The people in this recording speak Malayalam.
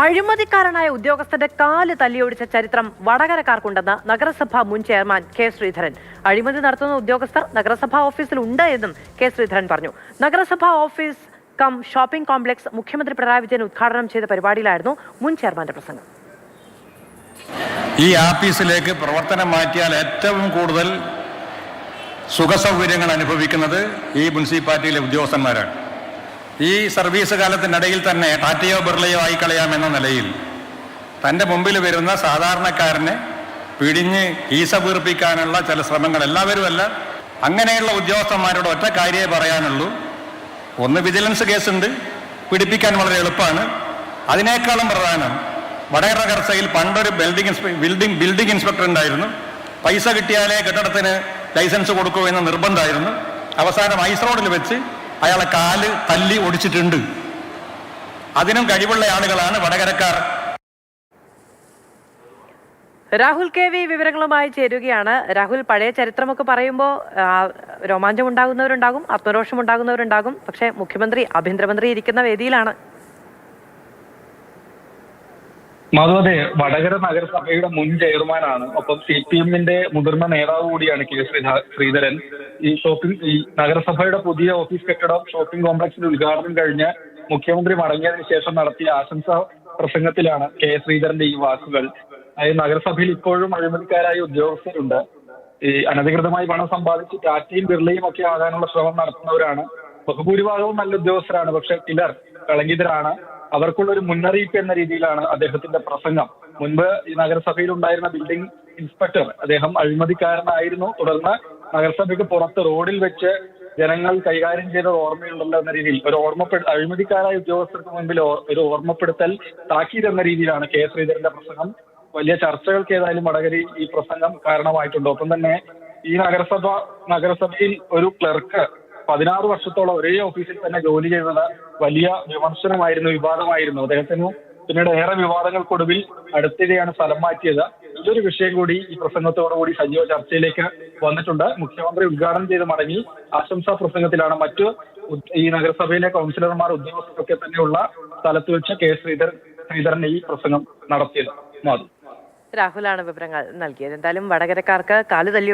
അഴിമതിക്കാരനായ ഉദ്യോഗസ്ഥന്റെ കാല് തല്ലിയൊടിച്ച ചരിത്രം വടകരക്കാർക്കുണ്ടെന്ന് നഗരസഭാ മുൻ ചെയർമാൻ കെ ശ്രീധരൻ. അഴിമതി നടത്തുന്ന ഉദ്യോഗസ്ഥർ നഗരസഭാ ഓഫീസിൽ ഉണ്ട് എന്നും കെ ശ്രീധരൻ പറഞ്ഞു. നഗരസഭാ ഓഫീസ് കം ഷോപ്പിംഗ് കോംപ്ലക്സ് മുഖ്യമന്ത്രി പിണറായി വിജയൻ ഉദ്ഘാടനം ചെയ്ത പരിപാടിയിലായിരുന്നു മുൻ ചെയർമാന്റെ പ്രസംഗം. ഈ ആഫീസിലേക്ക് പ്രവർത്തനം മാറ്റിയാൽ ഏറ്റവും കൂടുതൽ സുഖസൗകര്യങ്ങൾ അനുഭവിക്കുന്നത് ഈ മുനിസിപ്പാലിറ്റിയിലെ ഉദ്യോഗസ്ഥന്മാരാണ്. ഈ സർവീസ് കാലത്തിനിടയിൽ തന്നെ ടാറ്റയോ ബിർളയോ ആയിക്കളയാമെന്ന നിലയിൽ തൻ്റെ മുമ്പിൽ വരുന്ന സാധാരണക്കാരനെ പിടിഞ്ഞ് ഈസ വീർപ്പിക്കാനുള്ള ചില ശ്രമങ്ങൾ എല്ലാവരുമല്ല, അങ്ങനെയുള്ള ഉദ്യോഗസ്ഥന്മാരോട് ഒറ്റ കാര്യമേ പറയാനുള്ളൂ. ഒന്ന്, വിജിലൻസ് കേസുണ്ട്, പിടിപ്പിക്കാൻ വളരെ എളുപ്പമാണ്. അതിനേക്കാളും പ്രധാനം, വടകര നഗരസഭയിൽ പണ്ടൊരു ബിൽഡിംഗ് ഇൻസ്പെക്ടർ ഉണ്ടായിരുന്നു. പൈസ കിട്ടിയാലേ കെട്ടിടത്തിന് ലൈസൻസ് കൊടുക്കൂ എന്ന നിർബന്ധമായിരുന്നു. അവസാനം ഐസ് റോഡിൽ വെച്ച് അയാളെ കാല് തല്ലി ഒടിച്ചിട്ടുണ്ട്. അതിനും കഴിവുള്ള ആളുകളാണ് വടകരക്കാർ. രാഹുൽ കെ വി വിവരങ്ങളുമായി ചേരുകയാണ്. രാഹുൽ, പഴയ ചരിത്രമൊക്കെ പറയുമ്പോൾ രോമാഞ്ചം ഉണ്ടാകുന്നവരുണ്ടാകും, ആത്മരോഷം ഉണ്ടാകുന്നവരുണ്ടാകും. പക്ഷേ മുഖ്യമന്ത്രി, ആഭ്യന്തരമന്ത്രി ഇരിക്കുന്ന വേദിയിലാണ്. മാധവതെ, വടകര നഗരസഭയുടെ മുൻ ചെയർമാനാണ്, ഒപ്പം CPM-ന്റെ മുതിർന്ന നേതാവ് കൂടിയാണ് കെ ശ്രീധരൻ. ഈ നഗരസഭയുടെ പുതിയ ഓഫീസ് കെട്ടിടം ഷോപ്പിംഗ് കോംപ്ലക്സിന്റെ ഉദ്ഘാടനം കഴിഞ്ഞ് മുഖ്യമന്ത്രി മടങ്ങിയതിനു ശേഷം നടത്തിയ ആശംസാ പ്രസംഗത്തിലാണ് കെ ശ്രീധരന്റെ ഈ വാക്കുകൾ. അതായത് നഗരസഭയിൽ ഇപ്പോഴും അഴിമതിക്കാരായ ഉദ്യോഗസ്ഥരുണ്ട്. ഈ അനധികൃതമായി പണം സമ്പാദിച്ച് ടാറ്റയും ബിർളയും ഒക്കെ ആകാനുള്ള ശ്രമം നടത്തുന്നവരാണ്. ബഹുഭൂരിഭാഗവും നല്ല ഉദ്യോഗസ്ഥരാണ്, പക്ഷെ ചിലർ കളങ്കിതരാണ്. അവർക്കുള്ള ഒരു മുന്നറിയിപ്പ് എന്ന രീതിയിലാണ് അദ്ദേഹത്തിന്റെ പ്രസംഗം. മുൻപ് ഈ നഗരസഭയിൽ ഉണ്ടായിരുന്ന ബിൽഡിംഗ് ഇൻസ്പെക്ടർ, അദ്ദേഹം അഴിമതിക്കാരനായിരുന്നു. തുടർന്ന് നഗരസഭയ്ക്ക് പുറത്ത് റോഡിൽ വെച്ച് ജനങ്ങൾ കൈകാര്യം ചെയ്തത് ഓർമ്മയുണ്ടല്ലോ എന്ന രീതിയിൽ അഴിമതിക്കാരായ ഉദ്യോഗസ്ഥർക്ക് മുൻപിൽ ഒരു ഓർമ്മപ്പെടുത്തൽ താക്കീത് എന്ന രീതിയിലാണ് കെ ശ്രീധരന്റെ പ്രസംഗം. വലിയ ചർച്ചകൾക്ക് ഏതായാലും വടകരയിൽ ഈ പ്രസംഗം കാരണമായിട്ടുണ്ട്. ഒപ്പം തന്നെ ഈ നഗരസഭയിൽ ഒരു ക്ലർക്ക് 16 വർഷത്തോളം ഒരേ ഓഫീസിൽ തന്നെ ജോലി ചെയ്തത് വലിയ വിമർശനമായിരുന്നു, വിവാദമായിരുന്നു. അദ്ദേഹത്തിന് പിന്നീട് ഏറെ വിവാദങ്ങൾക്കൊടുവിൽ അടുത്തിടെയാണ് സ്ഥലം മാറ്റിയത്. ഇതൊരു വിഷയം കൂടി ഈ പ്രസംഗത്തോടുകൂടി സജീവ ചർച്ചയിലേക്ക് വന്നിട്ടുണ്ട്. മുഖ്യമന്ത്രി ഉദ്ഘാടനം ചെയ്ത് മടങ്ങി ആശംസാ പ്രസംഗത്തിലാണ് മറ്റു ഈ നഗരസഭയിലെ കൗൺസിലർമാർ, ഉദ്യോഗസ്ഥരൊക്കെ തന്നെയുള്ള സ്ഥലത്ത് വെച്ച് കെ ശ്രീധരൻ ഈ പ്രസംഗം നടത്തിയത്. രാഹുലാണ് വിവരങ്ങൾ നൽകിയത്. എന്തായാലും വടകരക്കാർക്ക് കാല് തല്ലി